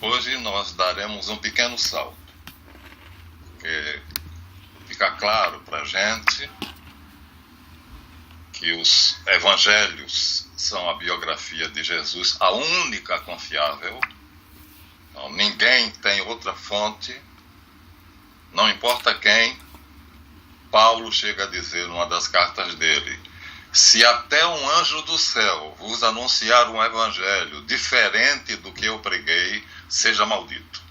Hoje nós daremos um pequeno salto, porque fica claro para a gente que os evangelhos são a biografia de Jesus, a única confiável. Não, ninguém tem outra fonte, não importa quem. Paulo chega a dizer numa das cartas dele: se até um anjo do céu vos anunciar um evangelho diferente do que eu preguei, seja maldito.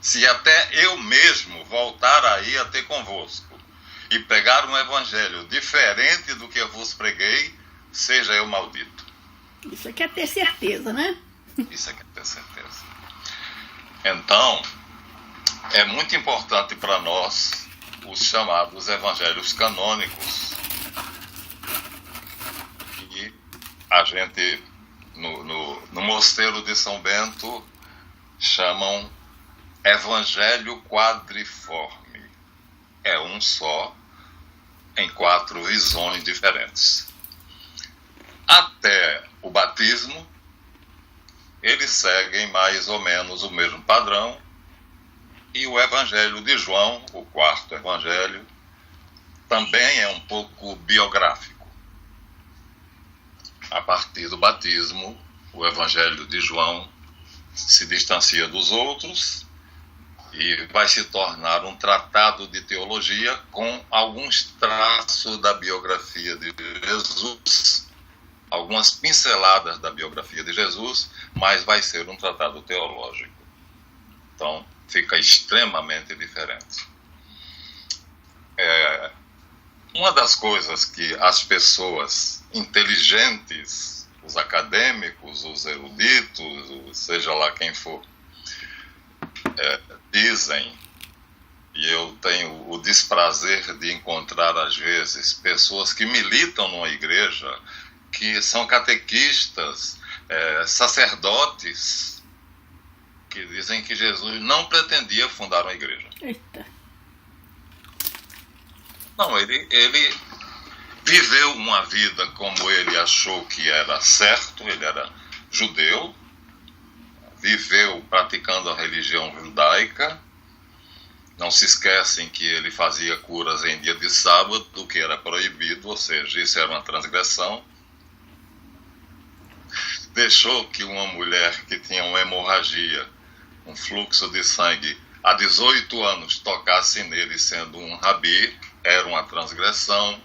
Se até eu mesmo voltar aí a ter convosco e pregar um evangelho diferente do que eu vos preguei, seja eu maldito. Isso aqui é ter certeza, né? Isso aqui é ter certeza. Então, é muito importante para nós os chamados evangelhos canônicos, que a gente, no Mosteiro de São Bento, chamam evangelho quadriforme. É um só, em 4 visões diferentes. Até o batismo, eles seguem mais ou menos o mesmo padrão, e o Evangelho de João, o 4º Evangelho, também é um pouco biográfico. A partir do batismo, o Evangelho de João se distancia dos outros e vai se tornar um tratado de teologia com alguns traços da biografia de Jesus, algumas pinceladas da biografia de Jesus, mas vai ser um tratado teológico. Então, fica extremamente diferente. Uma das coisas que as pessoas inteligentes, os acadêmicos, os eruditos, seja lá quem for, dizem, e eu tenho o desprazer de encontrar às vezes pessoas que militam numa igreja, que são catequistas, sacerdotes, que dizem que Jesus não pretendia fundar uma igreja. Eita. Não, ele viveu uma vida como ele achou que era certo, ele era judeu, viveu praticando a religião judaica. Não se esquecem que ele fazia curas em dia de sábado, o que era proibido, ou seja, isso era uma transgressão. Deixou que uma mulher que tinha uma hemorragia, um fluxo de sangue, há 18 anos tocasse nele sendo um rabi, era uma transgressão,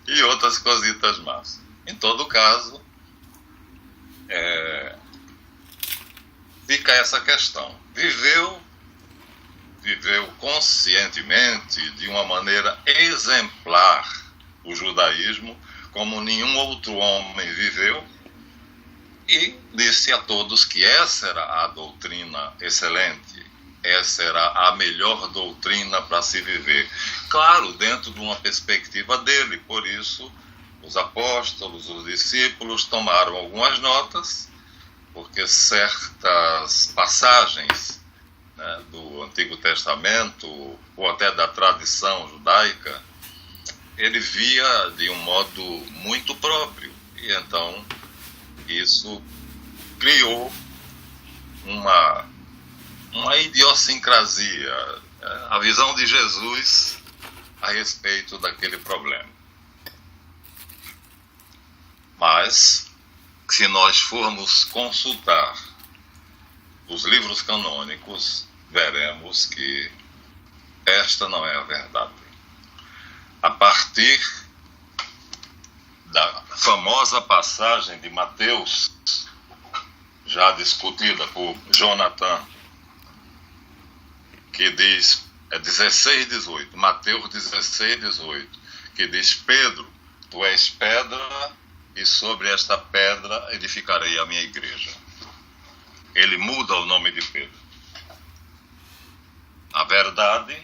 e outras cositas más. Em todo caso, fica essa questão. Viveu conscientemente, de uma maneira exemplar, o judaísmo, como nenhum outro homem viveu, e disse a todos que essa era a doutrina excelente, essa era a melhor doutrina para se viver. Claro, dentro de uma perspectiva dele. Por isso, os apóstolos, os discípulos tomaram algumas notas, porque certas passagens, né, do Antigo Testamento, ou até da tradição judaica, ele via de um modo muito próprio. E então isso criou uma idiosincrasia, a visão de Jesus a respeito daquele problema. Mas, se nós formos consultar os livros canônicos, veremos que esta não é a verdade. A partir da famosa passagem de Mateus, já discutida por Jonathan, que diz, 16, 18, Mateus 16, 18, que diz: Pedro, tu és pedra, e sobre esta pedra edificarei a minha igreja. Ele muda o nome de Pedro. A verdade,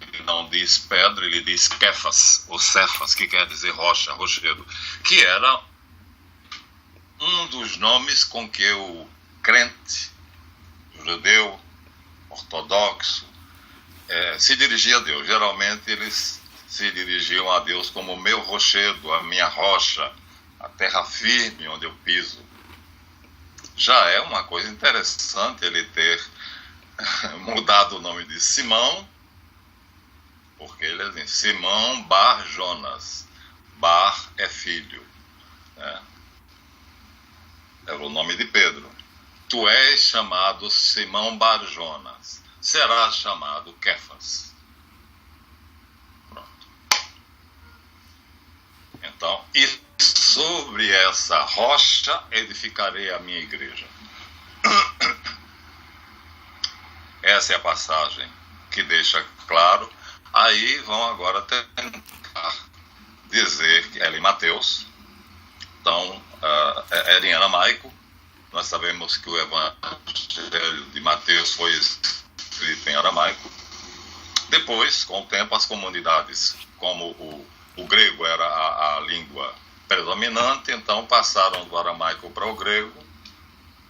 ele não diz pedra, ele diz Kefas, ou Cefas, que quer dizer rocha, rochedo, que era um dos nomes com que o crente, judeu, ortodoxo, se dirigia a Deus. Geralmente eles se dirigiam a Deus como meu rochedo, a minha rocha, a terra firme onde eu piso. Já é uma coisa interessante ele ter mudado o nome de Simão, porque ele é assim, Simão Bar Jonas. Bar é filho, né? Era o nome de Pedro. Tu és chamado Simão Bar Jonas, serás chamado Quefas. Pronto. Então, e sobre essa rocha edificarei a minha igreja. Essa é a passagem que deixa claro. Aí vão agora tentar dizer que ela em Mateus. Então, era em aramaico. Nós sabemos que o Evangelho de Mateus foi escrito em aramaico. Depois, com o tempo, as comunidades, como o grego era a língua predominante, então passaram do aramaico para o grego,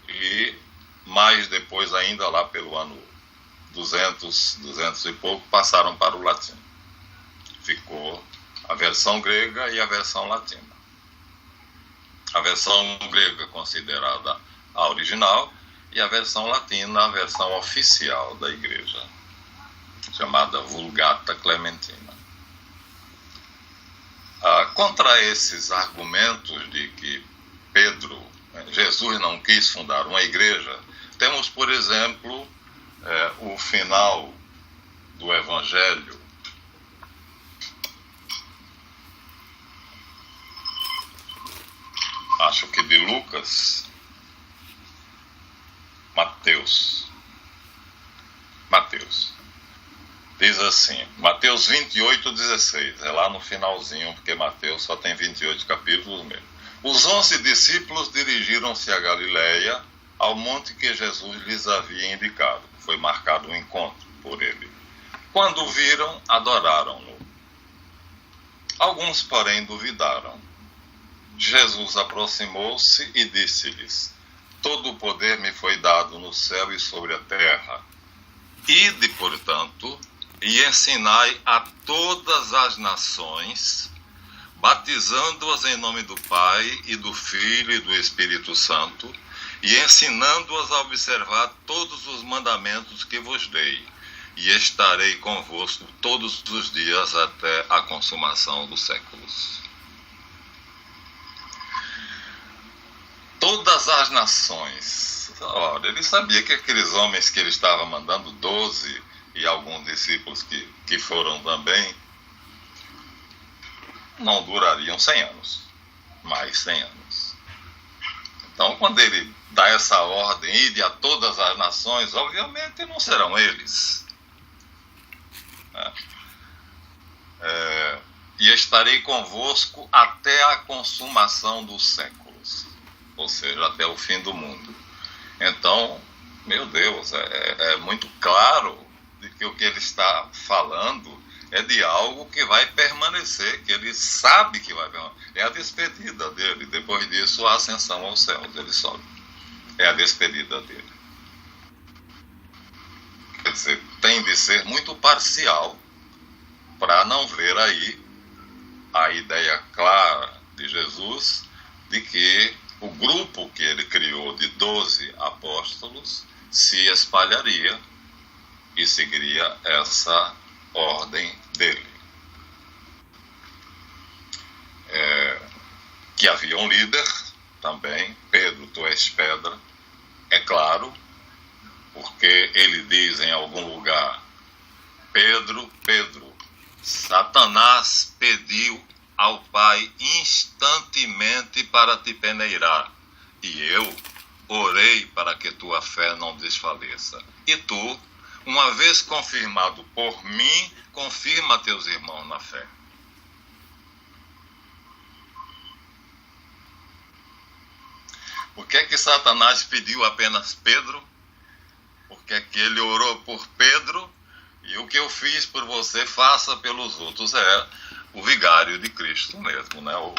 e mais depois, ainda lá pelo ano 200 e pouco, passaram para o latim. Ficou a versão grega e a versão latina. A versão grega considerada a original e a versão latina a versão oficial da igreja, chamada Vulgata Clementina. Contra esses argumentos de que Jesus não quis fundar uma igreja, temos, por exemplo, o final do Evangelho acho que de Lucas, Mateus. Diz assim, Mateus 28:16, é lá no finalzinho, porque Mateus só tem 28 capítulos mesmo. Os 11 discípulos dirigiram-se a Galiléia, ao monte que Jesus lhes havia indicado. Foi marcado um encontro por ele. Quando o viram, adoraram-no. Alguns, porém, duvidaram. Jesus aproximou-se e disse-lhes: todo o poder me foi dado no céu e sobre a terra. Ide, portanto, e ensinai a todas as nações, batizando-as em nome do Pai e do Filho e do Espírito Santo, e ensinando-as a observar todos os mandamentos que vos dei, e estarei convosco todos os dias até a consumação dos séculos. Todas as nações. Ora, ele sabia que aqueles homens que ele estava mandando, 12 e alguns discípulos que foram também, não durariam 100 anos, mais 100 anos. Então, quando ele dá essa ordem, ide a todas as nações, obviamente não serão eles. E estarei convosco até a consumação dos séculos, ou seja, até o fim do mundo. Então, meu Deus, é muito claro de que o que ele está falando é de algo que vai permanecer, que ele sabe que vai permanecer. É a despedida dele. Depois disso, a ascensão aos céus, ele sobe. É a despedida dele. Quer dizer, tem de ser muito parcial para não ver aí a ideia clara de Jesus de que o grupo que ele criou de 12 apóstolos se espalharia e seguiria essa ordem dele. Que havia um líder também, Pedro, tu és pedra, é claro, porque ele diz em algum lugar, Pedro, Satanás pediu ao Pai instantemente para te peneirar, e eu orei para que tua fé não desfaleça. E tu, uma vez confirmado por mim, confirma teus irmãos na fé. Por que que Satanás pediu apenas Pedro? Porque é que ele orou por Pedro, e o que eu fiz por você, faça pelos outros. É o vigário de Cristo mesmo, né? O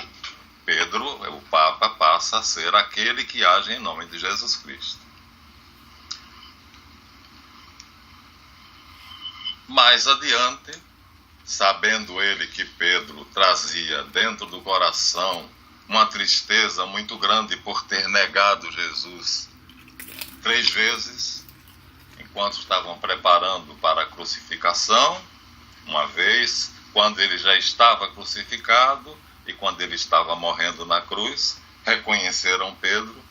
Pedro, o Papa, passa a ser aquele que age em nome de Jesus Cristo. Mais adiante, sabendo ele que Pedro trazia dentro do coração uma tristeza muito grande por ter negado Jesus 3 vezes, enquanto estavam preparando para a crucificação, uma vez, quando ele já estava crucificado e quando ele estava morrendo na cruz, reconheceram Pedro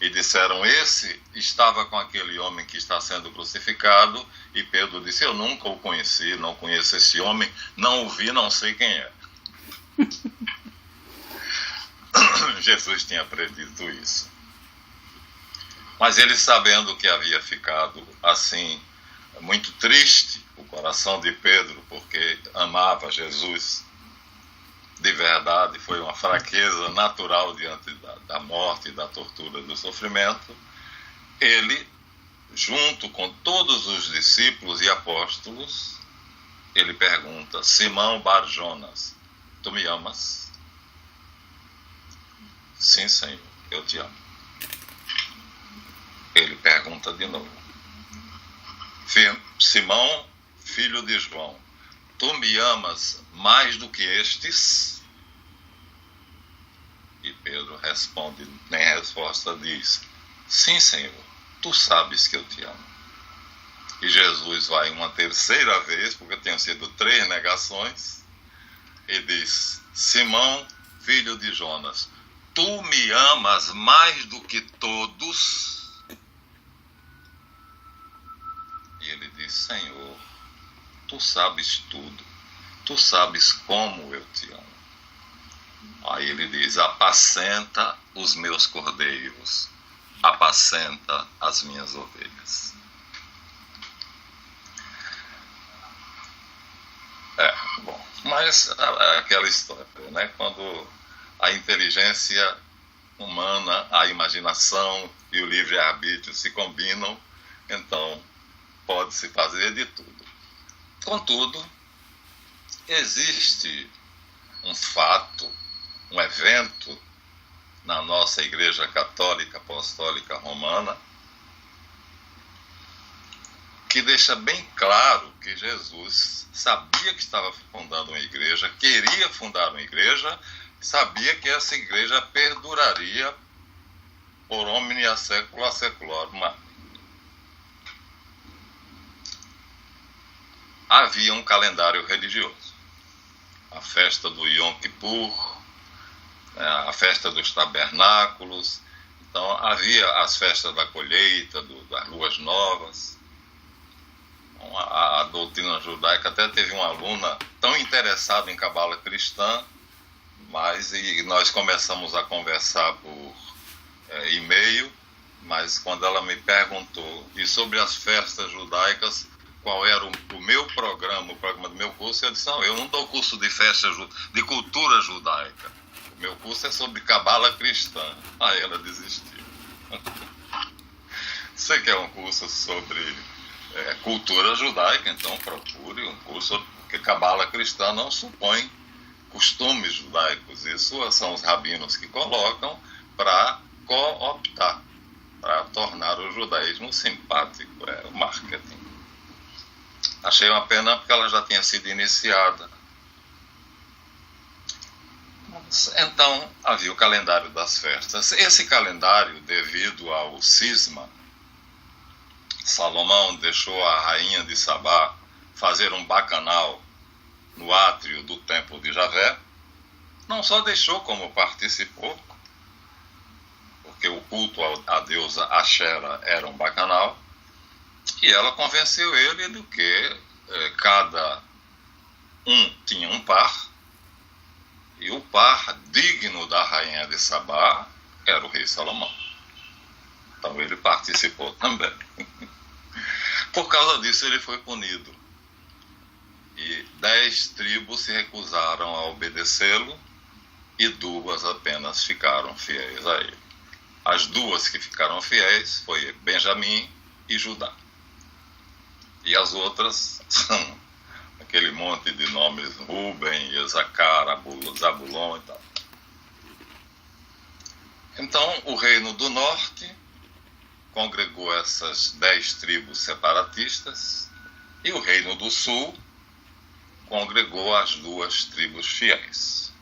e disseram: esse estava com aquele homem que está sendo crucificado. E Pedro disse: eu nunca o conheci, não conheço esse homem, não o vi, não sei quem é. Jesus tinha predito isso. Mas ele, sabendo que havia ficado assim, muito triste, o coração de Pedro, porque amava Jesus de verdade, foi uma fraqueza natural diante da morte, da tortura, do sofrimento, ele, junto com todos os discípulos e apóstolos, ele pergunta: Simão Bar-Jonas, tu me amas? Sim, Senhor, eu te amo. Ele pergunta de novo: Simão, filho de João, tu me amas mais do que estes? E Pedro responde, nem resposta, diz: sim, Senhor, tu sabes que eu te amo. E Jesus vai uma terceira vez, porque tinham sido 3 negações, e diz: Simão, filho de Jonas, tu me amas mais do que todos? E ele diz: Senhor, tu sabes tudo, tu sabes como eu te amo. Aí ele diz: apacenta os meus cordeiros, apacenta as minhas ovelhas. Bom, mas aquela história, né? Quando a inteligência humana, a imaginação e o livre-arbítrio se combinam, então pode-se fazer de tudo. Contudo, existe um fato, um evento na nossa Igreja Católica Apostólica Romana que deixa bem claro que Jesus sabia que estava fundando uma igreja, queria fundar uma igreja, sabia que essa igreja perduraria por omnia saecula saeculorum. Havia um calendário religioso, a festa do Yom Kippur, a festa dos tabernáculos. Então havia as festas da colheita, das luas novas. A doutrina judaica até teve uma aluna tão interessada em cabala cristã, mas nós começamos a conversar por e-mail, mas quando ela me perguntou e sobre as festas judaicas, qual era o meu programa, o programa do meu curso, eu disse: não, eu não dou curso de festa de cultura judaica, o meu curso é sobre cabala cristã. Aí ela desistiu. Você quer um curso sobre cultura judaica, então procure um curso, porque cabala cristã não supõe costumes judaicos. Isso são os rabinos que colocam para cooptar, para tornar o judaísmo simpático, o marketing. Achei uma pena porque ela já tinha sido iniciada. Então havia o calendário das festas. Esse calendário, devido ao cisma, Salomão deixou a rainha de Sabá fazer um bacanal no átrio do templo de Javé. Não só deixou, como participou, porque o culto à deusa Axera era um bacanal, e ela convenceu ele de que cada um tinha um par, e o par digno da rainha de Sabá era o rei Salomão. Então ele participou também. Por causa disso ele foi punido. E 10 tribos se recusaram a obedecê-lo e 2 apenas ficaram fiéis a ele. As 2 que ficaram fiéis foi Benjamim e Judá. E as outras são aquele monte de nomes: Ruben, Isacar, Zabulon e tal. Então o reino do norte congregou essas 10 tribos separatistas e o reino do sul congregou as 2 tribos fiéis.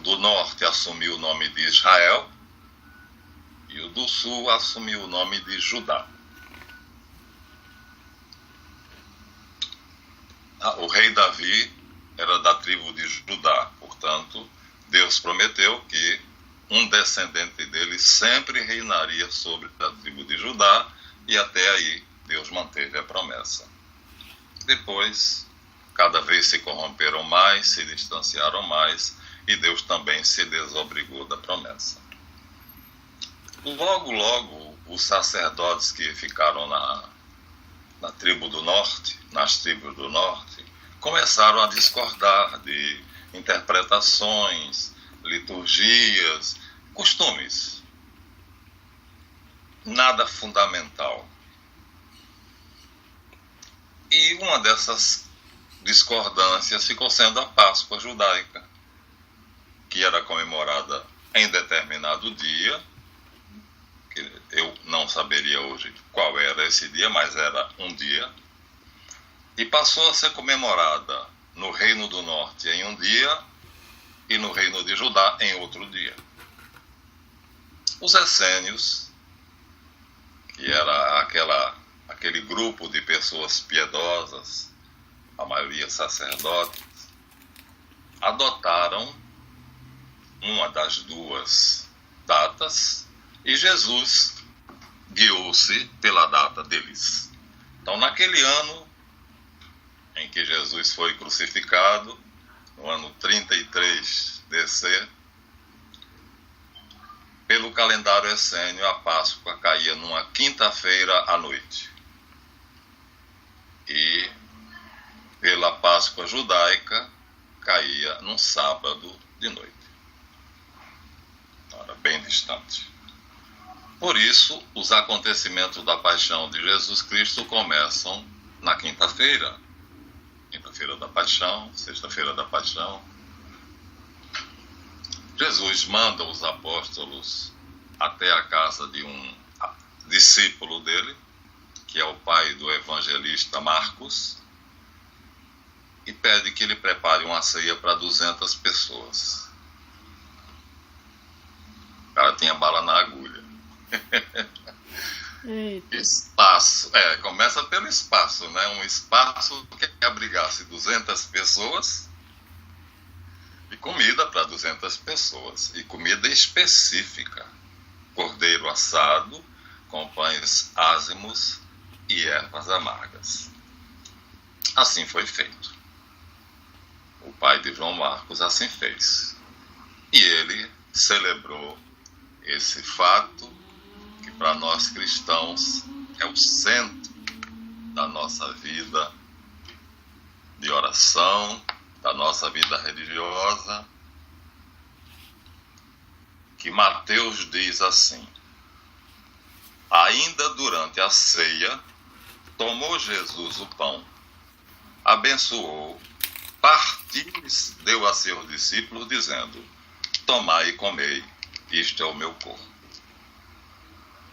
do norte assumiu o nome de Israel e o do sul assumiu o nome de Judá. O rei Davi era da tribo de Judá, portanto, Deus prometeu que um descendente dele sempre reinaria sobre a tribo de Judá, e até aí Deus manteve a promessa. Depois, cada vez se corromperam mais, se distanciaram mais, e Deus também se desobrigou da promessa. Logo, logo, os sacerdotes que ficaram na tribo do norte, nas tribos do norte, começaram a discordar de interpretações, liturgias, costumes. Nada fundamental. E uma dessas discordâncias ficou sendo a Páscoa judaica, que era comemorada em determinado dia, que eu não saberia hoje qual era esse dia, mas era um dia, e passou a ser comemorada no Reino do Norte em um dia e no Reino de Judá em outro dia. Os essênios, que era aquele grupo de pessoas piedosas, a maioria sacerdotes, adotaram uma das duas datas e Jesus guiou-se pela data deles. Então, naquele ano em que Jesus foi crucificado, no ano 33 DC, pelo calendário essênio, a Páscoa caía numa quinta-feira à noite. E pela Páscoa judaica, caía num sábado de noite. Era bem distante. Por isso, os acontecimentos da paixão de Jesus Cristo começam na quinta-feira. Quinta-feira da paixão, sexta-feira da paixão. Jesus manda os apóstolos até a casa de um discípulo dele, que é o pai do evangelista Marcos, e pede que ele prepare uma ceia para 200 pessoas. O cara tinha bala na agulha. Espaço, começa pelo espaço, né? Um espaço que abrigasse 200 pessoas e comida para 200 pessoas, e comida específica, cordeiro assado com pães ázimos e ervas amargas. Assim foi feito. O pai de João Marcos assim fez, e ele celebrou esse fato que para nós cristãos é o centro da nossa vida de oração, da nossa vida religiosa, que Mateus diz assim: ainda durante a ceia, tomou Jesus o pão, abençoou, partiu e deu a seus discípulos, dizendo: tomai e comei, isto é o meu corpo.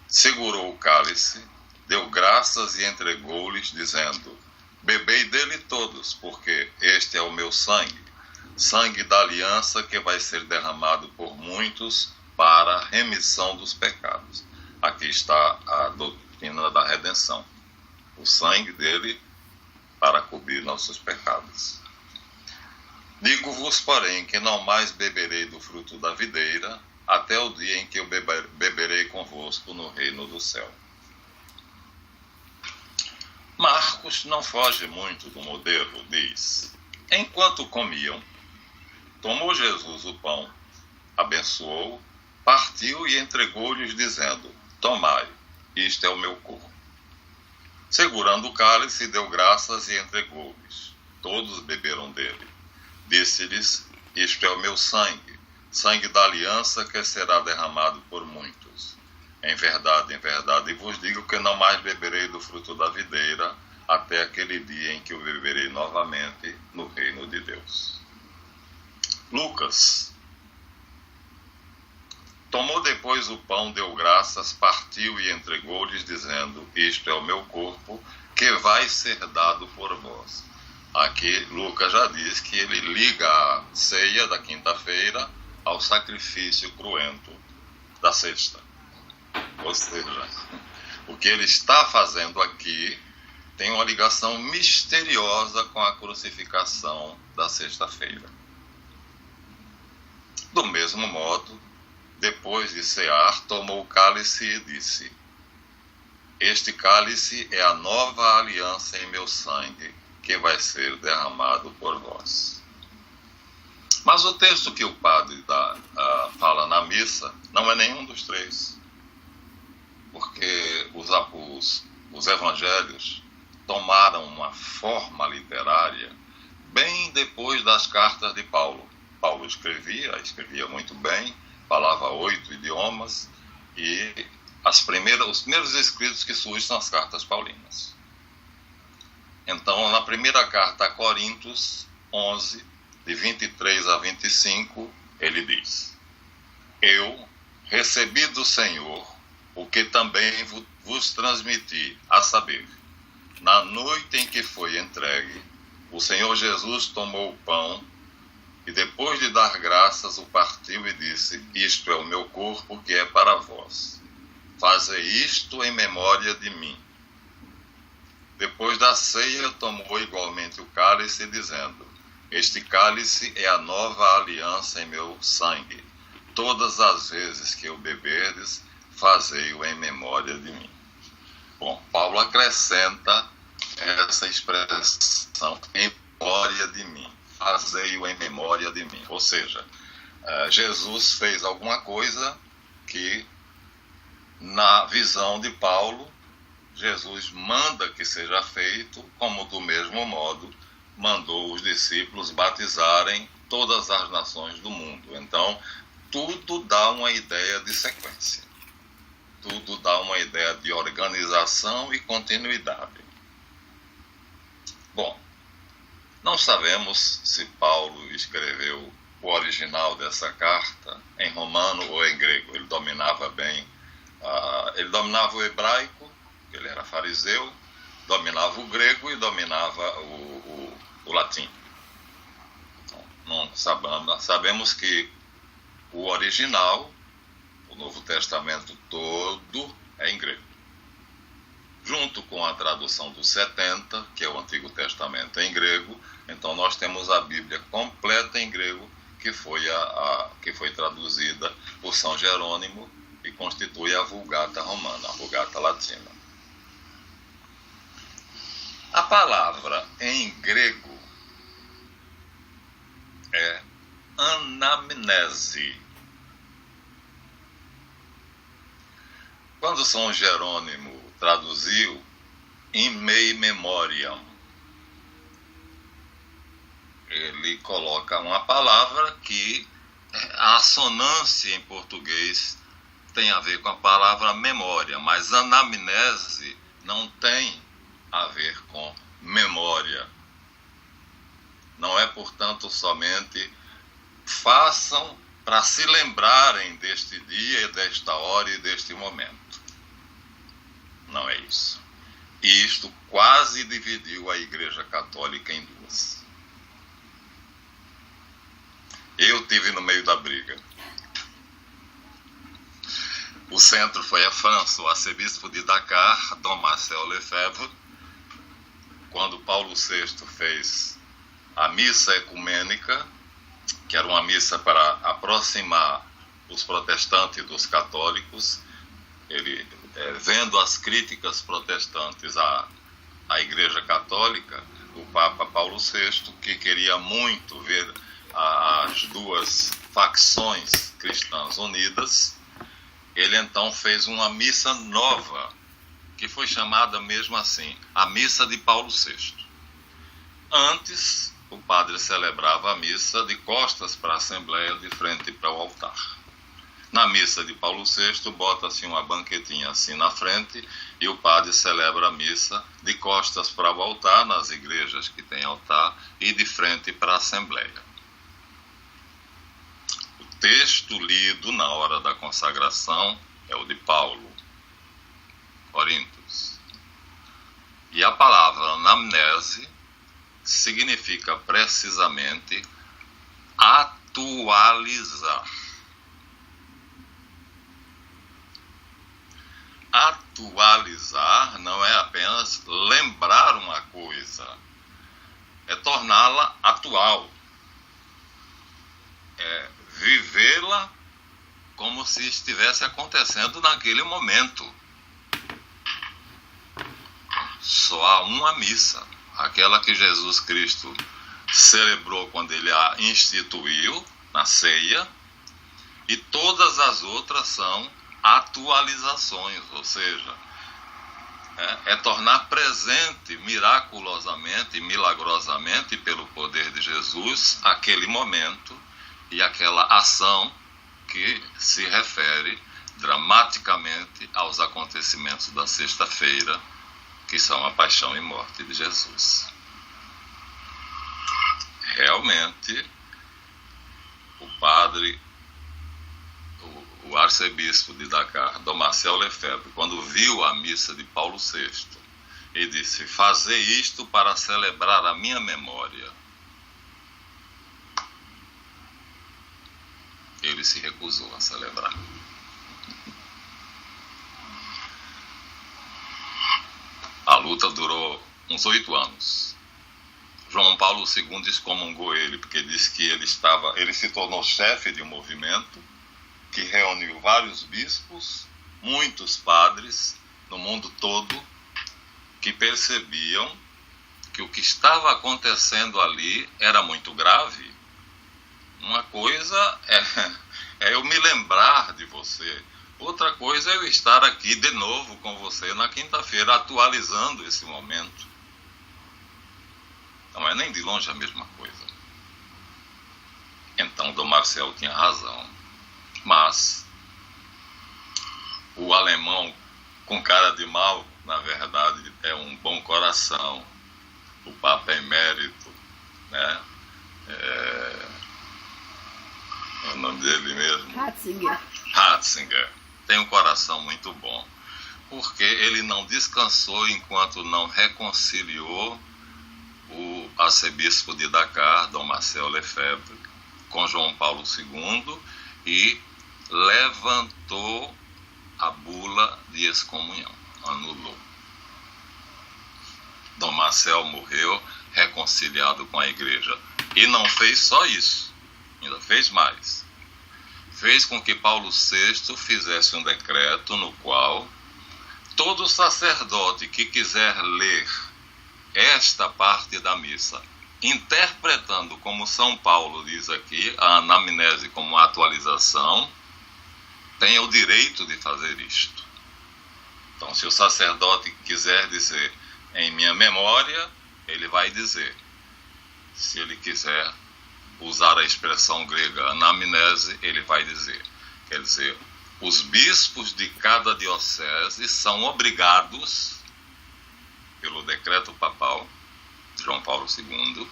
Segurou o cálice, deu graças e entregou-lhes, dizendo: bebei dele todos, porque este é o meu sangue, sangue da aliança que vai ser derramado por muitos para a remissão dos pecados. Aqui está a doutrina da redenção. O sangue dele para cobrir nossos pecados. Digo-vos, porém, que não mais beberei do fruto da videira, até o dia em que eu beberei convosco no reino do céu. Marcos não foge muito do modelo, diz: enquanto comiam, tomou Jesus o pão, abençoou, partiu e entregou-lhes, dizendo: tomai, isto é o meu corpo. Segurando o cálice, deu graças e entregou-lhes. Todos beberam dele. Disse-lhes: isto é o meu sangue, sangue da aliança que será derramado por muitos. Em verdade, vos digo que não mais beberei do fruto da videira, até aquele dia em que eu beberei novamente no reino de Deus. Lucas. Tomou depois o pão, deu graças, partiu e entregou-lhes, dizendo: isto é o meu corpo, que vai ser dado por vós. Aqui Lucas já diz que ele liga a ceia da quinta-feira ao sacrifício cruento da sexta. Ou seja, o que ele está fazendo aqui tem uma ligação misteriosa com a crucificação da sexta-feira. Do mesmo modo, depois de cear, tomou o cálice e disse: este cálice é a nova aliança em meu sangue, que vai ser derramado por vós. Mas o texto que o padre fala na missa não é nenhum dos três. Porque os evangelhos tomaram uma forma literária bem depois das cartas de Paulo. Paulo escrevia muito bem, falava 8 idiomas, e os primeiros escritos que surgem são as cartas paulinas. Então, na primeira carta a Coríntios 11, de 23 a 25, ele diz: eu recebi do Senhor o que também vos transmiti, a saber, na noite em que foi entregue, o Senhor Jesus tomou o pão e, depois de dar graças, o partiu e disse: isto é o meu corpo que é para vós. Fazei isto em memória de mim. Depois da ceia, tomou igualmente o cálice, dizendo: este cálice é a nova aliança em meu sangue. Todas as vezes que o beberdes, fazei-o em memória de mim. Bom, Paulo acrescenta essa expressão, em memória de mim. Fazei-o em memória de mim. Ou seja, Jesus fez alguma coisa que, na visão de Paulo, Jesus manda que seja feito, como do mesmo modo mandou os discípulos batizarem todas as nações do mundo. Então, tudo dá uma ideia de sequência. Tudo dá uma ideia de organização e continuidade. Bom, não sabemos se Paulo escreveu o original dessa carta em romano ou em grego. Ele dominava bem, ele dominava o hebraico, ele era fariseu, dominava o grego e dominava o latim. Então, sabemos que o original, o Novo Testamento todo, é em grego. Junto com a tradução dos 70, que é o Antigo Testamento em grego, então nós temos a Bíblia completa em grego, que foi traduzida por São Jerônimo e constitui a Vulgata Romana, a Vulgata Latina. A palavra em grego é anamnese. Quando São Jerônimo traduziu in mei memoriam, ele coloca uma palavra que a assonância em português tem a ver com a palavra memória, mas anamnese não tem a ver com memória. Não é, portanto, somente façam para se lembrarem deste dia, desta hora e deste momento. Não é isso. E isto quase dividiu a Igreja Católica em duas. Eu tive no meio da briga. O centro foi a França, o arcebispo de Dakar, Dom Marcel Lefebvre, quando Paulo VI fez a missa ecumênica, que era uma missa para aproximar os protestantes dos católicos. Ele, vendo as críticas protestantes à Igreja Católica, o Papa Paulo VI, que queria muito ver as duas facções cristãs unidas, ele então fez uma missa nova, que foi chamada mesmo assim, a Missa de Paulo VI. Antes, o padre celebrava a missa de costas para a Assembleia, de frente para o altar. Na missa de Paulo VI, bota-se uma banquetinha assim na frente e o padre celebra a missa de costas para o altar, nas igrejas que tem altar, e de frente para a Assembleia. O texto lido na hora da consagração é o de Paulo, Coríntios. E a palavra anamnese significa precisamente atualizar. Atualizar não é apenas lembrar uma coisa, é torná-la atual, é vivê-la como se estivesse acontecendo naquele momento. Só há uma missa, aquela que Jesus Cristo celebrou quando ele a instituiu na ceia, e todas as outras são atualizações, ou seja, é tornar presente miraculosamente, milagrosamente, pelo poder de Jesus, aquele momento e aquela ação que se refere dramaticamente aos acontecimentos da sexta-feira, que são a paixão e morte de Jesus. Realmente, o arcebispo de Dakar, Dom Marcel Lefebvre, quando viu a missa de Paulo VI, ele disse: fazer isto para celebrar a minha memória. Ele se recusou a celebrar. A luta durou uns 8 anos. João Paulo II excomungou ele, porque disse que ele se tornou chefe de um movimento que reuniu vários bispos, muitos padres no mundo todo, que percebiam que o que estava acontecendo ali era muito grave. Uma coisa é eu me lembrar de você, outra coisa é eu estar aqui de novo com você na quinta-feira, atualizando esse momento. Não é nem de longe a mesma coisa. Então, Dom Marcel tinha razão. Mas o alemão com cara de mal, na verdade, é um bom coração. O Papa Emérito, né? É o nome dele mesmo? Ratzinger. Tem um coração muito bom, porque ele não descansou enquanto não reconciliou o arcebispo de Dakar, Dom Marcel Lefebvre, com João Paulo II e levantou a bula de excomunhão, anulou. Dom Marcel morreu reconciliado com a igreja. E não fez só isso, ainda fez mais. Fez com que Paulo VI fizesse um decreto no qual todo sacerdote que quiser ler esta parte da missa, interpretando como São Paulo diz aqui, a anamnese como atualização, tem o direito de fazer isto. Então, se o sacerdote quiser dizer em minha memória, ele vai dizer. Se ele quiser usar a expressão grega anamnese, ele vai dizer. Quer dizer, os bispos de cada diocese são obrigados, pelo decreto papal de João Paulo II,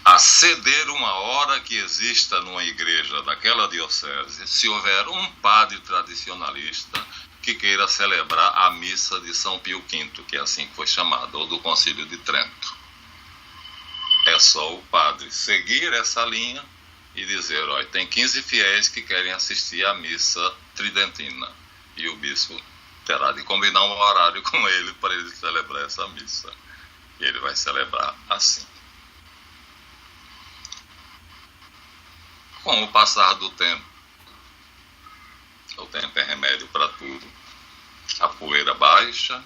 a ceder uma hora que exista numa igreja daquela diocese, se houver um padre tradicionalista que queira celebrar a missa de São Pio V, que é assim que foi chamado, ou do Concílio de Trento. É só o padre seguir essa linha e dizer, olha, tem 15 fiéis que querem assistir à missa tridentina, e o bispo terá de combinar um horário com ele para ele celebrar essa missa. E ele vai celebrar assim. Com o passar do tempo, o tempo é remédio para tudo, a poeira baixa,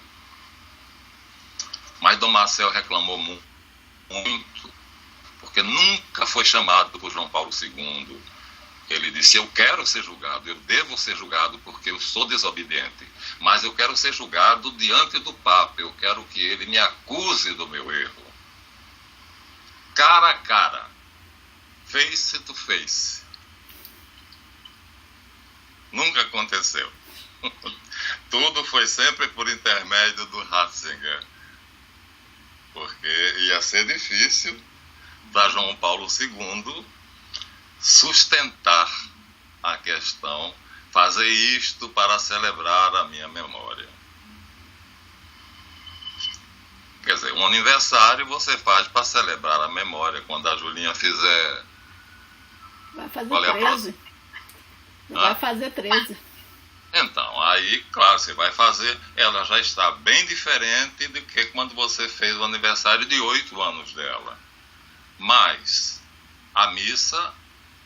mas Dom Marcel reclamou muito, porque nunca foi chamado por João Paulo II. Ele disse, eu quero ser julgado, eu devo ser julgado porque eu sou desobediente, mas eu quero ser julgado diante do Papa, eu quero que ele me acuse do meu erro. Cara a cara, face to face. Nunca aconteceu. Tudo foi sempre por intermédio do Ratzinger, porque ia ser difícil para João Paulo II sustentar a questão, fazer isto para celebrar a minha memória. Quer dizer, um aniversário você faz para celebrar a memória. Quando a Julinha fizer Vai fazer Qual é a 13. Vai fazer 13. Então, aí, claro, você vai fazer, ela já está bem diferente do que quando você fez o aniversário de 8 anos dela. Mas a missa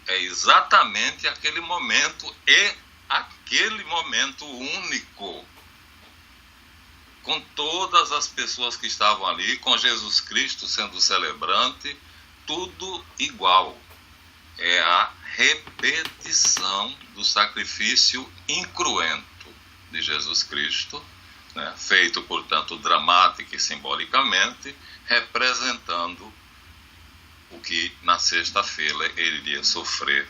é exatamente aquele momento e aquele momento único, com todas as pessoas que estavam ali, com Jesus Cristo sendo o celebrante, tudo igual. É a repetição do sacrifício incruento de Jesus Cristo, né, feito, portanto, dramática e simbolicamente, representando o que na sexta-feira ele iria sofrer,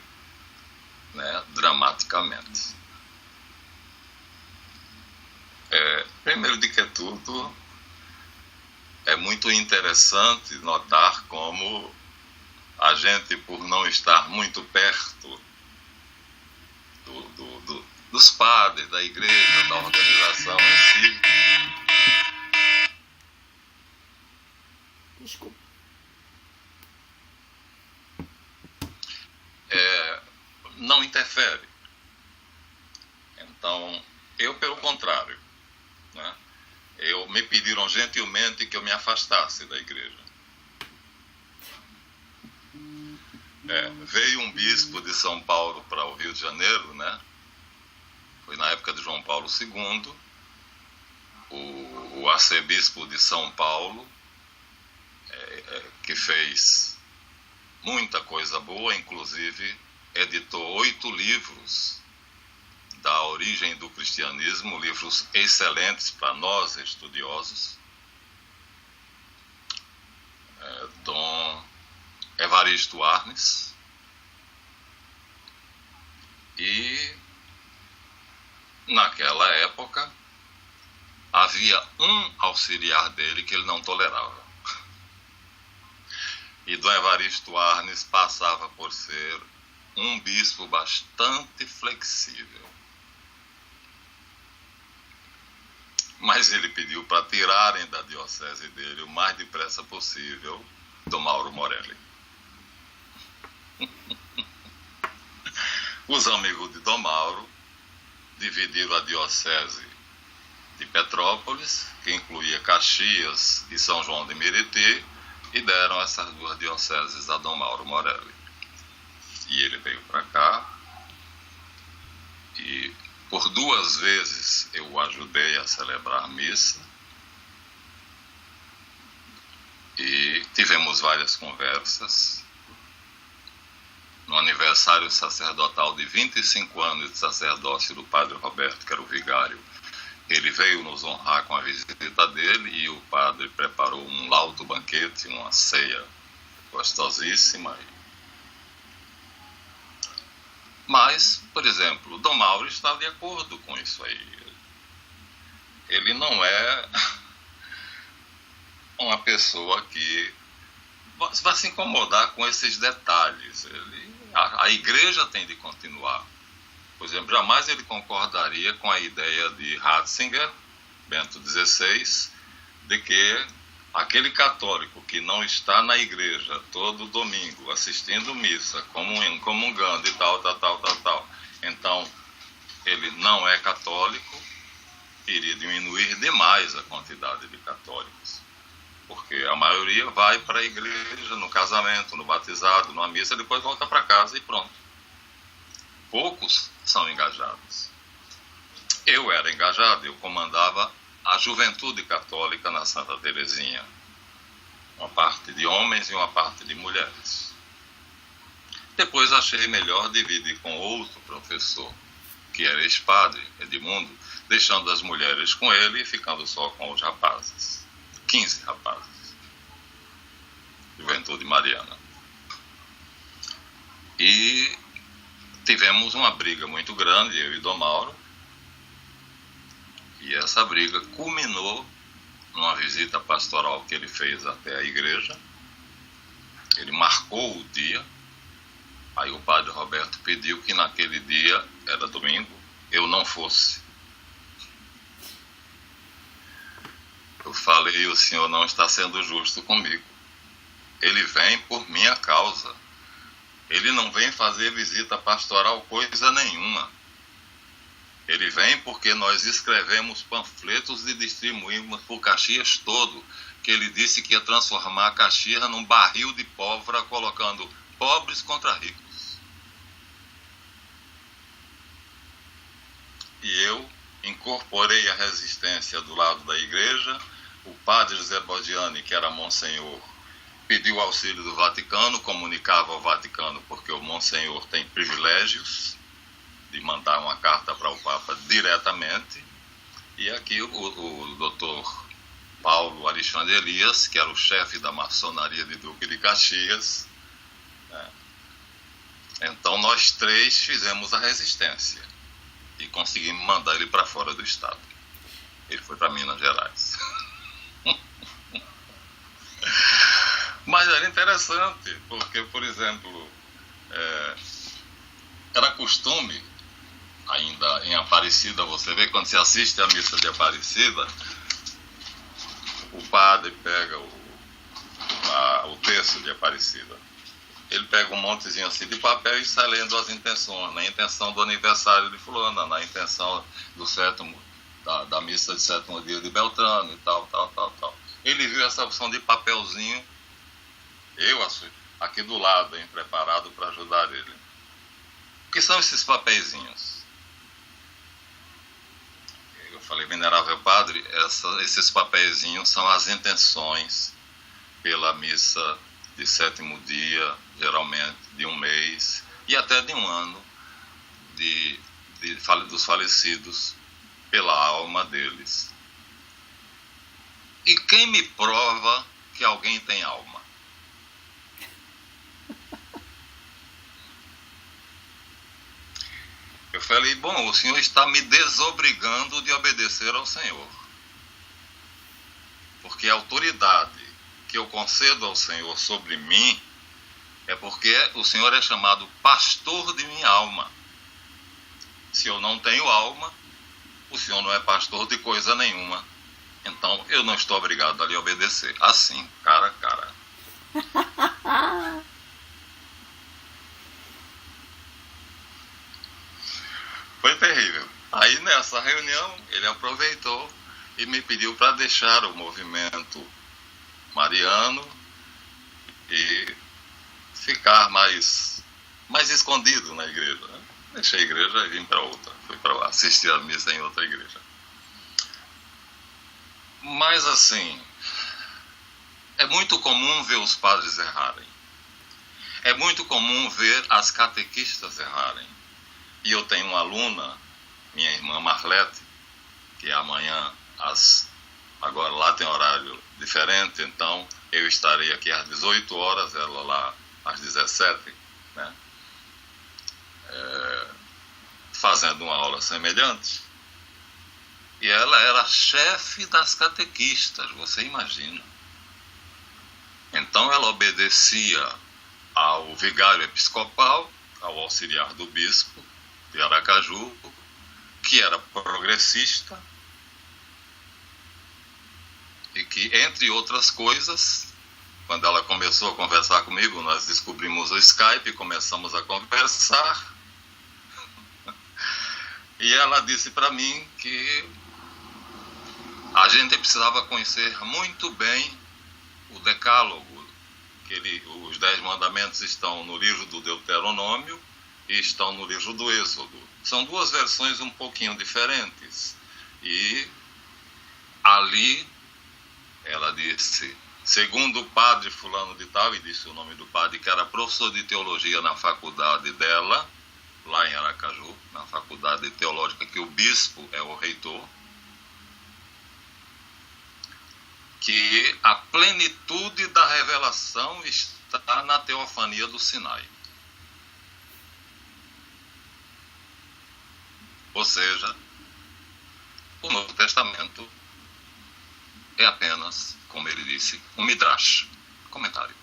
né, dramaticamente. Primeiro de que tudo, é muito interessante notar como a gente, por não estar muito perto dos padres, da igreja, da organização em si. Desculpa. Não interfere. Então, eu, pelo contrário, né, me pediram gentilmente que eu me afastasse da igreja. Veio um bispo de São Paulo para o Rio de Janeiro, né? Foi na época de João Paulo II, o arcebispo de São Paulo, que fez muita coisa boa, inclusive editou 8 livros da origem do cristianismo, livros excelentes para nós estudiosos. Dom Evaristo Arnes. E naquela época havia um auxiliar dele que ele não tolerava. E Dom Evaristo Arnes passava por ser um bispo bastante flexível. Mas ele pediu para tirarem da diocese dele o mais depressa possível Dom Mauro Morelli. Os amigos de Dom Mauro dividiram a diocese de Petrópolis, que incluía Caxias e São João de Meriti, e deram essas 2 dioceses a Dom Mauro Morelli. E ele veio para cá, e por 2 vezes eu o ajudei a celebrar missa, e tivemos várias conversas. No aniversário sacerdotal de 25 anos de sacerdócio do padre Roberto, que era o vigário, ele veio nos honrar com a visita dele, e o padre preparou um laudo banquete, uma ceia gostosíssima. Mas, por exemplo, Dom Mauro está de acordo com isso aí. Ele não é uma pessoa que vai se incomodar com esses detalhes. A igreja tem de continuar. Por exemplo, jamais ele concordaria com a ideia de Ratzinger, Bento XVI, de que aquele católico que não está na igreja todo domingo assistindo missa, comungando e tal, então ele não é católico, iria diminuir demais a quantidade de católicos. Porque a maioria vai para a igreja no casamento, no batizado, numa missa, depois volta para casa e pronto. Poucos são engajados. Eu era engajado, eu comandava a juventude católica na Santa Teresinha. Uma parte de homens e uma parte de mulheres. Depois achei melhor dividir com outro professor, que era ex-padre, Edmundo, deixando as mulheres com ele e ficando só com os rapazes. 15 rapazes. Juventude Mariana. E tivemos uma briga muito grande, eu e Dom Mauro. E essa briga culminou numa visita pastoral que ele fez até a igreja. Ele marcou o dia. Aí o padre Roberto pediu que naquele dia, era domingo, eu não fosse. Eu falei, o senhor não está sendo justo comigo. Ele vem por minha causa. Ele não vem fazer visita pastoral coisa nenhuma. Ele vem porque nós escrevemos panfletos e distribuímos por Caxias todo, que ele disse que ia transformar Caxias num barril de pólvora, colocando pobres contra ricos. E eu incorporei a resistência do lado da igreja. O padre José Bodiani, que era monsenhor, pediu auxílio do Vaticano, comunicava ao Vaticano, porque o monsenhor tem privilégios de mandar uma carta para o Papa diretamente. E aqui o doutor Paulo Alexandre Elias, que era o chefe da maçonaria de Duque de Caxias, né? Então nós três fizemos a resistência e conseguimos mandar ele para fora do estado. Ele foi para Minas Gerais. Mas era interessante, porque, por exemplo, era costume, ainda em Aparecida, você vê quando se assiste à missa de Aparecida, o padre pega o texto de Aparecida. Ele pega um montezinho assim de papel e sai lendo as intenções, na intenção do aniversário de fulana, na intenção do da missa de sétimo dia de Beltrano e tal. Ele viu essa opção de papelzinho, eu aqui do lado, preparado para ajudar ele. O que são esses papeizinhos? Eu falei, venerável padre, esses papeizinhos são as intenções pela missa de sétimo dia, geralmente de um mês, e até de um ano, dos falecidos, pela alma deles. E quem me prova que alguém tem alma? Eu falei, bom, o senhor está me desobrigando de obedecer ao Senhor. Porque a autoridade que eu concedo ao Senhor sobre mim é porque o Senhor é chamado pastor de minha alma. Se eu não tenho alma, o Senhor não é pastor de coisa nenhuma. Então, eu não estou obrigado a lhe obedecer. Assim, cara a cara. Foi terrível. Aí, nessa reunião, ele aproveitou e me pediu para deixar o movimento mariano e ficar mais escondido na igreja, né? Deixei a igreja e vim para outra. Fui para assistir a missa em outra igreja. Mas, assim, é muito comum ver os padres errarem. É muito comum ver as catequistas errarem. E eu tenho uma aluna, minha irmã Marlete, que amanhã, agora lá tem horário diferente, então eu estarei aqui às 18 horas, ela lá às 17, né? Fazendo uma aula semelhante. E ela era chefe das catequistas, você imagina. Então ela obedecia ao vigário episcopal, ao auxiliar do bispo de Aracaju, que era progressista, e que, entre outras coisas, quando ela começou a conversar comigo, nós descobrimos o Skype e começamos a conversar. E ela disse para mim que a gente precisava conhecer muito bem o Decálogo, que os 10 mandamentos estão no livro do Deuteronômio e estão no livro do Êxodo. São duas versões um pouquinho diferentes. E ali ela disse, segundo o padre fulano de tal, e disse o nome do padre, que era professor de teologia na faculdade dela, lá em Aracaju, na faculdade teológica, que o bispo é o reitor, que a plenitude da revelação está na teofania do Sinai. Ou seja, o Novo Testamento é apenas, como ele disse, um midrash, comentário.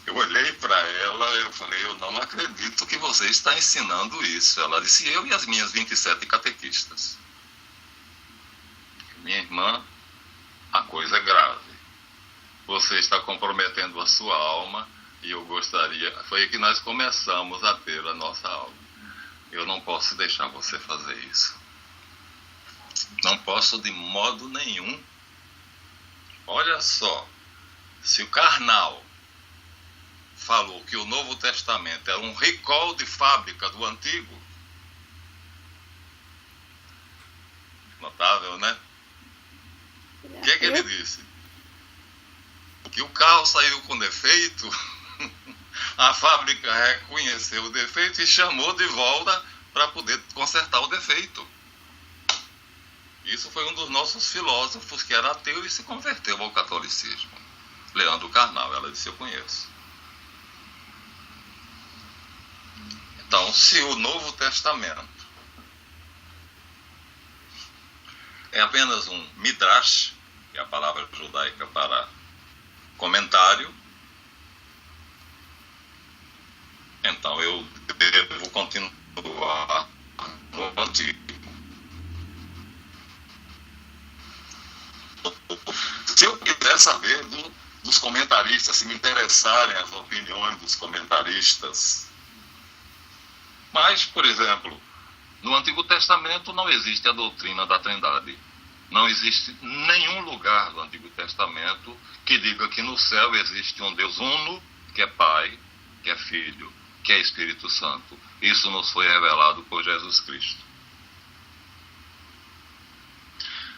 Eu olhei para ela e eu falei, eu não acredito que você está ensinando isso. Ela disse, eu e as minhas 27 catequistas. Minha irmã, a coisa é grave. você está comprometendo a sua alma, e eu gostaria... Foi aí que nós começamos a ter a nossa alma. Eu não posso deixar você fazer isso. Não posso de modo nenhum. Olha só, se o carnal falou que o Novo Testamento era um recall de fábrica do Antigo, notável, né? O que é que ele disse? Que o carro saiu com defeito, a fábrica reconheceu o defeito e chamou de volta para poder consertar o defeito. Isso foi um dos nossos filósofos que era ateu e se converteu ao catolicismo. Leandro Carnal, ela disse, eu conheço. Então, se o Novo Testamento é apenas um midrash, que é a palavra judaica para comentário, então eu devo continuar no Antigo. Se eu quiser saber dos comentaristas, se me interessarem as opiniões dos comentaristas, mas, por exemplo, no Antigo Testamento não existe a doutrina da Trindade. Não existe nenhum lugar do Antigo Testamento que diga que no céu existe um Deus uno, que é Pai, que é Filho, que é Espírito Santo. Isso nos foi revelado por Jesus Cristo.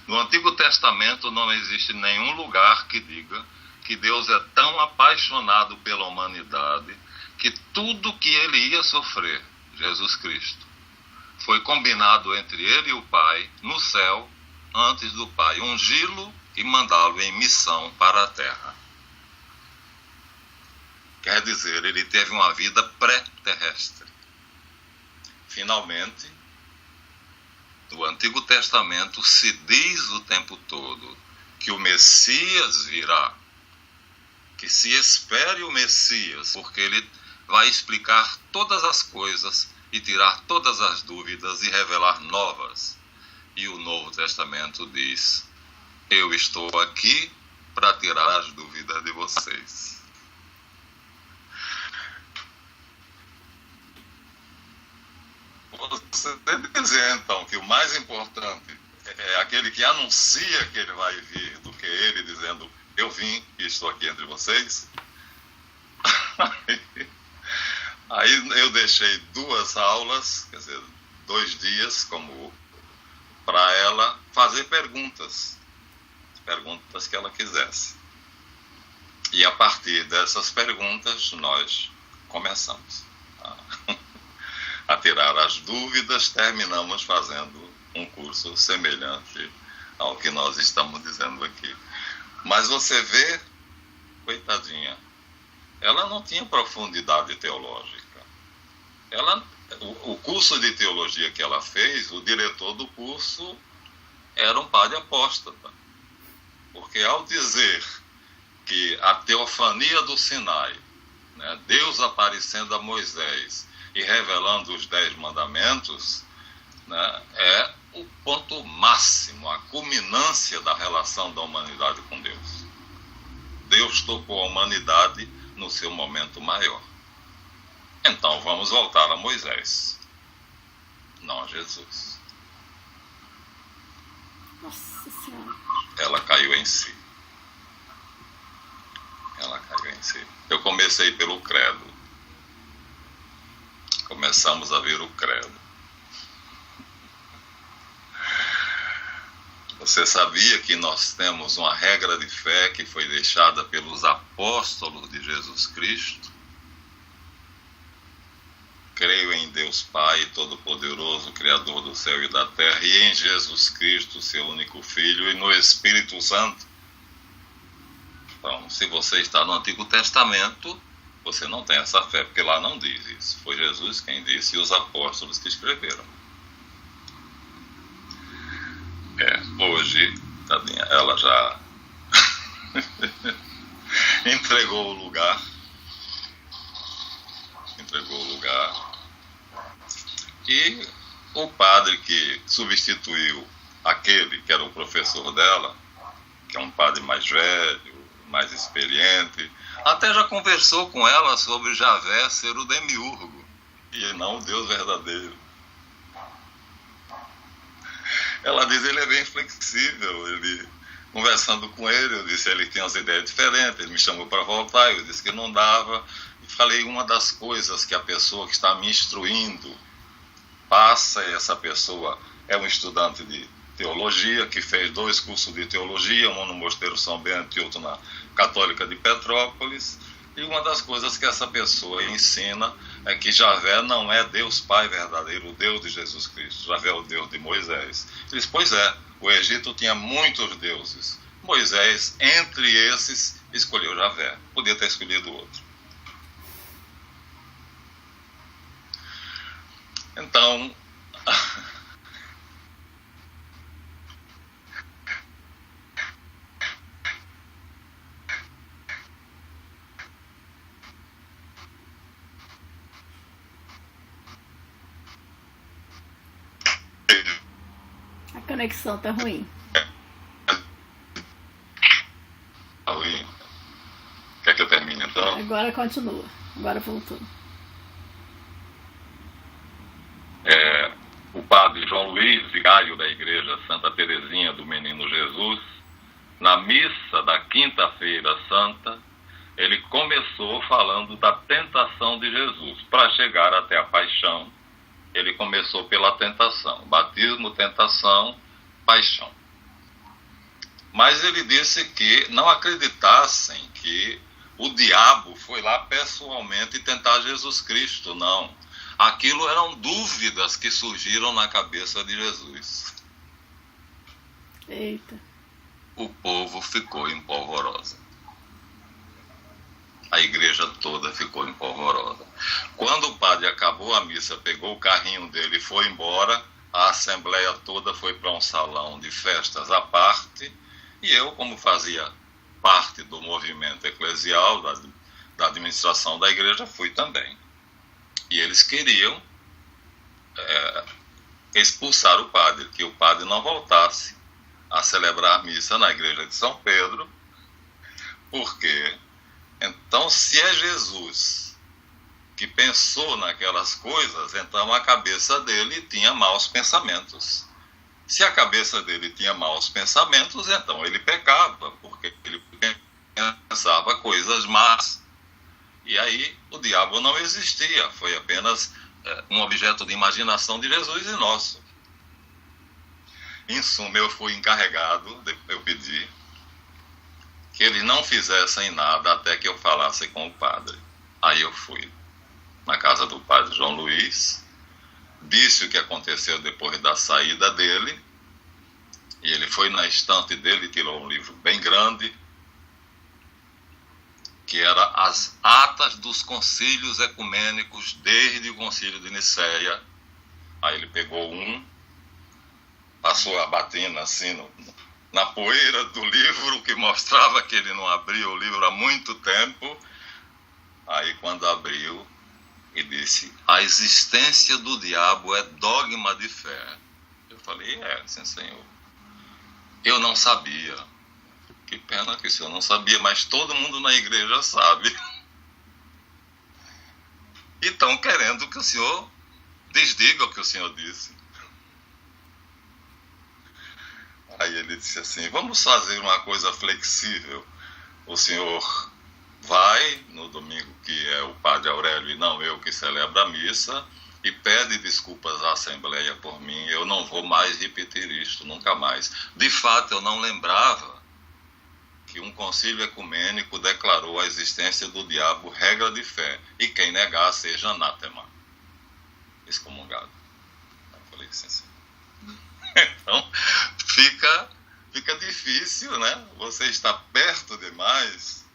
No Antigo Testamento não existe nenhum lugar que diga que Deus é tão apaixonado pela humanidade que tudo que ele ia sofrer, Jesus Cristo, foi combinado entre ele e o Pai no céu, antes do Pai ungí-lo e mandá-lo em missão para a terra. Quer dizer, ele teve uma vida pré-terrestre. Finalmente, no Antigo Testamento se diz o tempo todo que o Messias virá, que se espere o Messias, porque ele vai explicar todas as coisas e tirar todas as dúvidas e revelar novas. E o Novo Testamento diz, eu estou aqui para tirar as dúvidas de vocês. Você dizer, então, que o mais importante é aquele que anuncia que ele vai vir, do que ele dizendo, eu vim e estou aqui entre vocês? Aí eu deixei 2 aulas, quer dizer, 2 dias, como para ela fazer perguntas que ela quisesse. E a partir dessas perguntas, nós começamos a tirar as dúvidas, terminamos fazendo um curso semelhante ao que nós estamos dizendo aqui. Mas você vê, coitadinha, ela não tinha profundidade teológica. O curso de teologia que ela fez, o diretor do curso era um padre apóstata. Porque ao dizer que a teofania do Sinai, né, Deus aparecendo a Moisés e revelando os 10 mandamentos, né, é o ponto máximo, a culminância da relação da humanidade com Deus. Deus tocou a humanidade no seu momento maior. Então vamos voltar a Moisés, não a Jesus. Nossa Senhora. Ela caiu em si. Eu comecei pelo credo. Começamos a ver o credo. Você sabia que nós temos uma regra de fé que foi deixada pelos apóstolos de Jesus Cristo? Creio em Deus Pai Todo-Poderoso, Criador do céu e da terra, e em Jesus Cristo, seu único Filho, e no Espírito Santo. Então, se você está no Antigo Testamento, você não tem essa fé, porque lá não diz isso. Foi Jesus quem disse e os apóstolos que escreveram. Hoje, tadinha, ela já entregou o lugar. E o padre que substituiu aquele que era o professor dela, que é um padre mais velho, mais experiente. Até já conversou com ela sobre Javé ser o demiurgo e não o Deus verdadeiro. Ela diz que ele é bem flexível. Conversando com ele, eu disse que ele tinha umas ideias diferentes, ele me chamou para voltar, eu disse que não dava. E falei, uma das coisas que a pessoa que está me instruindo passa, e essa pessoa é um estudante de teologia, que fez 2 cursos de teologia, um no Mosteiro São Bento e outro na Católica de Petrópolis, e uma das coisas que essa pessoa ensina é que Javé não é Deus Pai verdadeiro, o Deus de Jesus Cristo. Javé é o Deus de Moisés. Ele disse, pois é, o Egito tinha muitos deuses. Moisés, entre esses, escolheu Javé. Podia ter escolhido outro. Então, A conexão tá ruim. quer que eu termine então? Agora continua. Agora voltou. O padre João Luiz, vigário da Igreja Santa Teresinha do Menino Jesus, na missa da Quinta-feira Santa, ele começou falando da tentação de Jesus. Para chegar até a paixão, ele começou pela tentação. Batismo, tentação, paixão. Mas ele disse que não acreditassem que o diabo foi lá pessoalmente tentar Jesus Cristo, não. Aquilo eram dúvidas que surgiram na cabeça de Jesus. Eita. O povo ficou em polvorosa. A igreja toda ficou em polvorosa. Quando o padre acabou a missa, pegou o carrinho dele e foi embora, a assembleia toda foi para um salão de festas à parte, e eu, como fazia parte do movimento eclesial, da administração da igreja, fui também. E eles queriam expulsar o padre, que o padre não voltasse a celebrar a missa na igreja de São Pedro, porque então, se é Jesus que pensou naquelas coisas, então a cabeça dele tinha maus pensamentos. Se a cabeça dele tinha maus pensamentos, então ele pecava, porque ele pensava coisas más. E aí o diabo não existia, foi apenas um objeto de imaginação de Jesus e nosso. Em suma, eu fui encarregado, eu pedi que eles não fizessem nada até que eu falasse com o padre. Aí eu fui na casa do padre João Luiz, disse o que aconteceu depois da saída dele, e ele foi na estante dele e tirou um livro bem grande, que era as atas dos concílios ecumênicos desde o concílio de Nicéia. Aí ele pegou passou a batina assim na poeira do livro, que mostrava que ele não abria o livro há muito tempo. Aí quando abriu, ele disse, a existência do diabo é dogma de fé. Eu falei, sim senhor. Eu não sabia. Que pena que o senhor não sabia, mas todo mundo na igreja sabe. E estão querendo que o senhor desdiga o que o senhor disse. Aí ele disse assim, vamos fazer uma coisa flexível. O senhor vai no domingo, que é o padre Aurélio e não eu que celebra a missa, e pede desculpas à Assembleia por mim. Eu não vou mais repetir isto, nunca mais. De fato, eu não lembrava que um concílio ecumênico declarou a existência do diabo regra de fé, e quem negar seja anátema, excomungado. Eu falei assim. Então, fica difícil, né? Você está perto demais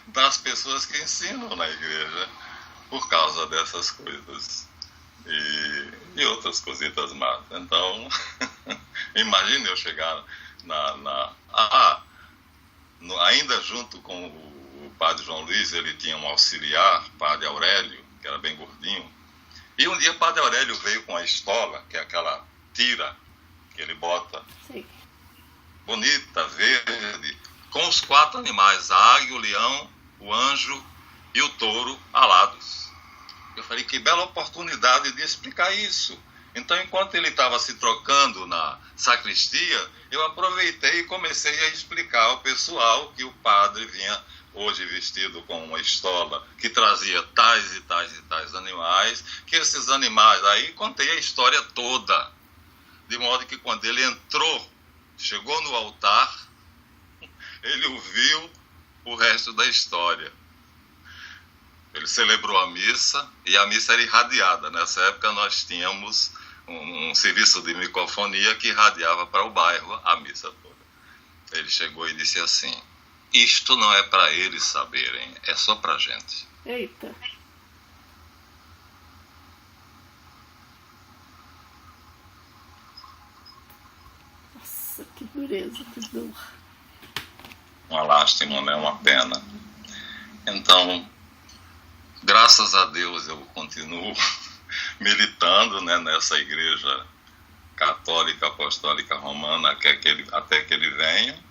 das pessoas que ensinam na igreja por causa dessas coisas e outras cositas más. Então, imagine eu chegar ainda junto com o padre João Luiz, ele tinha um auxiliar, padre Aurélio, que era bem gordinho. E um dia o padre Aurélio veio com a estola, que é aquela tira que ele bota, Sim. bonita, verde, com os 4 animais, a águia, o leão, o anjo e o touro alados. Eu falei, que bela oportunidade de explicar isso. Então, enquanto ele estava se trocando na sacristia, eu aproveitei e comecei a explicar ao pessoal que o padre vinha hoje vestido com uma estola que trazia tais e tais e tais animais, que esses animais, aí contei a história toda, de modo que quando ele entrou, chegou no altar, ele ouviu o resto da história. Ele celebrou a missa, e a missa era irradiada. Nessa época nós tínhamos um serviço de microfonia que irradiava para o bairro a missa toda. Ele chegou e disse assim, isto não é para eles saberem, é só para a gente. Eita. Nossa, que dureza, que dor. Uma lástima, né? Uma pena. Então, graças a Deus eu continuo militando, né, nessa igreja católica, apostólica, romana, até que ele venha.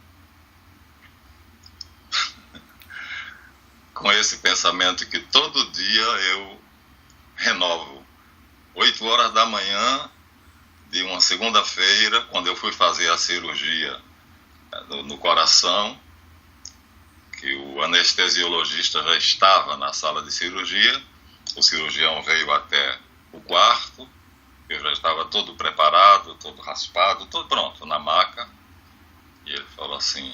Com esse pensamento que todo dia eu renovo. 8 horas da manhã de uma segunda-feira, quando eu fui fazer a cirurgia no coração, que o anestesiologista já estava na sala de cirurgia, o cirurgião veio até o quarto, eu já estava todo preparado, todo raspado, todo pronto, na maca, e ele falou assim,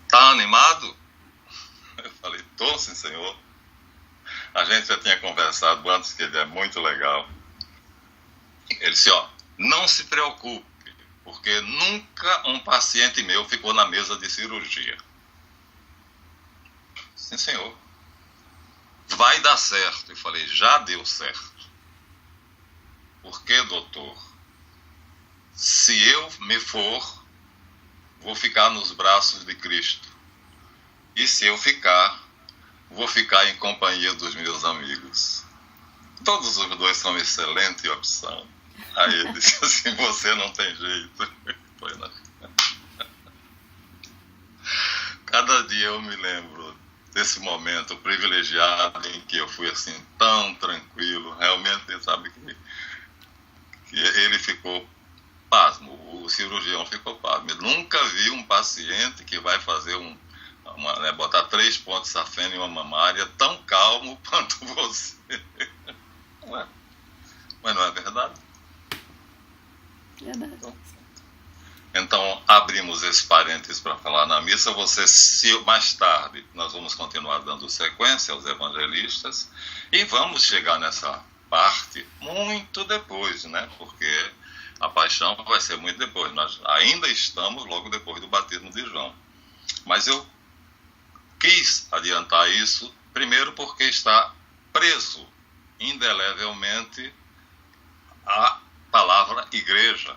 tá animado? Eu falei, tô sim, senhor. A gente já tinha conversado antes, que ele é muito legal. Ele disse, ó, não se preocupe, porque nunca um paciente meu ficou na mesa de cirurgia. Sim, senhor. Vai dar certo. Eu falei, já deu certo. Por que, doutor? Se eu me for, vou ficar nos braços de Cristo. E se eu ficar, vou ficar em companhia dos meus amigos. Todos os dois são uma excelente opção. Aí ele disse assim, você não tem jeito. Foi, não. Cada dia eu me lembro desse momento privilegiado em que eu fui assim tão tranquilo. Realmente, sabe, que ele ficou pasmo, o cirurgião ficou pasmo. Eu nunca vi um paciente que vai fazer botar 3 pontos safena em uma mamária tão calmo quanto você. Não é? Mas não é verdade? Verdade. Então, abrimos esse parênteses para falar na missa. Mais tarde, nós vamos continuar dando sequência aos evangelistas e vamos chegar nessa parte muito depois, né? Porque a paixão vai ser muito depois. Nós ainda estamos logo depois do batismo de João. Mas eu quis adiantar isso, primeiro porque está preso indelevelmente a palavra igreja,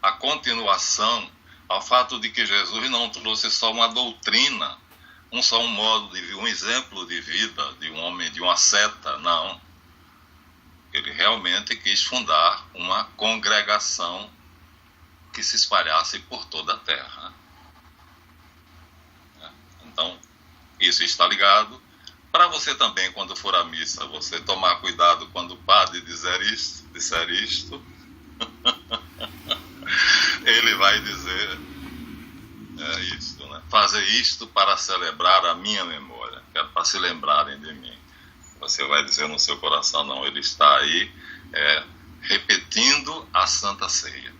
a continuação, ao fato de que Jesus não trouxe só uma doutrina, só um modo de vida, um exemplo de vida de um homem, de uma seta, não. Ele realmente quis fundar uma congregação que se espalhasse por toda a terra. Então, isso está ligado. Para você também, quando for à missa, você tomar cuidado quando o padre disser isto, ele vai dizer isto, né? Fazer isto para celebrar a minha memória, para se lembrarem de mim. Você vai dizer no seu coração, não, ele está aí repetindo a Santa Ceia.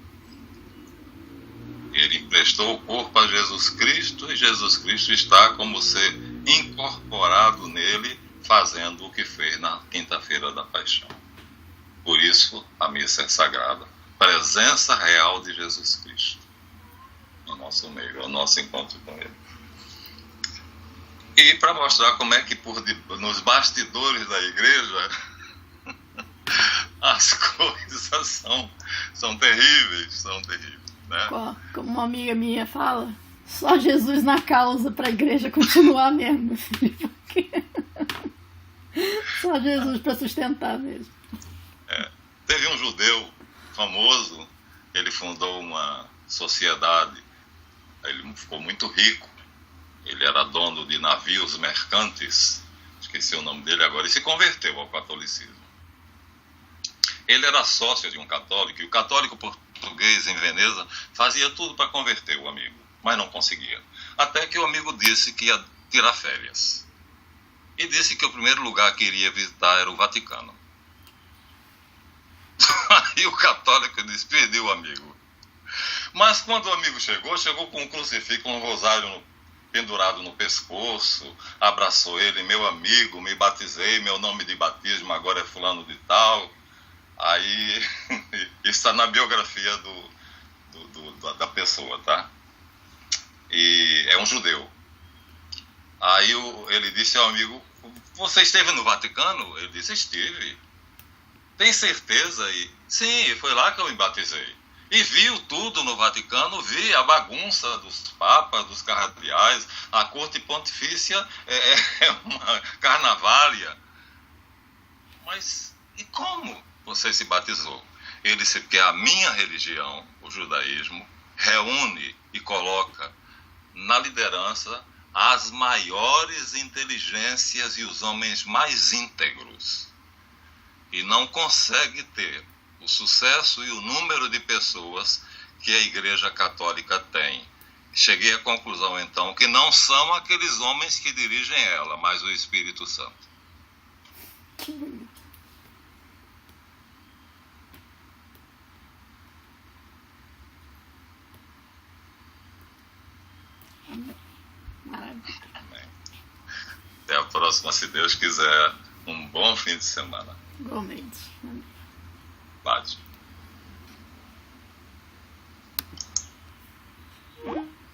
Ele emprestou o corpo a Jesus Cristo e Jesus Cristo está como ser incorporado nele, fazendo o que fez na quinta-feira da paixão. Por isso a missa é sagrada. Presença real de Jesus Cristo no nosso meio, o nosso encontro com ele. E para mostrar como é que nos bastidores da igreja as coisas são terríveis, né? Como uma amiga minha fala, só Jesus na causa para a igreja continuar mesmo, filho, porque só Jesus para sustentar mesmo. Teve um judeu famoso, ele fundou uma sociedade, ele ficou muito rico, Ele era dono de navios mercantes, esqueci o nome dele agora, e se converteu ao catolicismo. Ele era sócio de um católico, e o católico português em Veneza fazia tudo para converter o amigo, mas não conseguia. Até que o amigo disse que ia tirar férias. E disse que o primeiro lugar que iria visitar era o Vaticano. Aí o católico despediu o amigo. Mas quando o amigo chegou com um crucifixo, um rosário pendurado no pescoço, abraçou ele: meu amigo, me batizei, meu nome de batismo agora é fulano de tal. Aí, isso está na biografia da pessoa, tá? E é um judeu. Aí ele disse ao amigo: você esteve no Vaticano? Ele disse: estive. Tem certeza? E sim, foi lá que eu me batizei. E viu tudo no Vaticano, vi a bagunça dos papas, dos cardeais, a corte pontifícia é uma carnavália. Mas e como você se batizou? Ele disse que a minha religião, o judaísmo, reúne e coloca na liderança as maiores inteligências e os homens mais íntegros. E não consegue ter o sucesso e o número de pessoas que a Igreja Católica tem. Cheguei à conclusão, então, que não são aqueles homens que dirigem ela, mas o Espírito Santo. Que bonito. Maravilha. Até a próxima, se Deus quiser. Um bom fim de semana. Igualmente. Amém.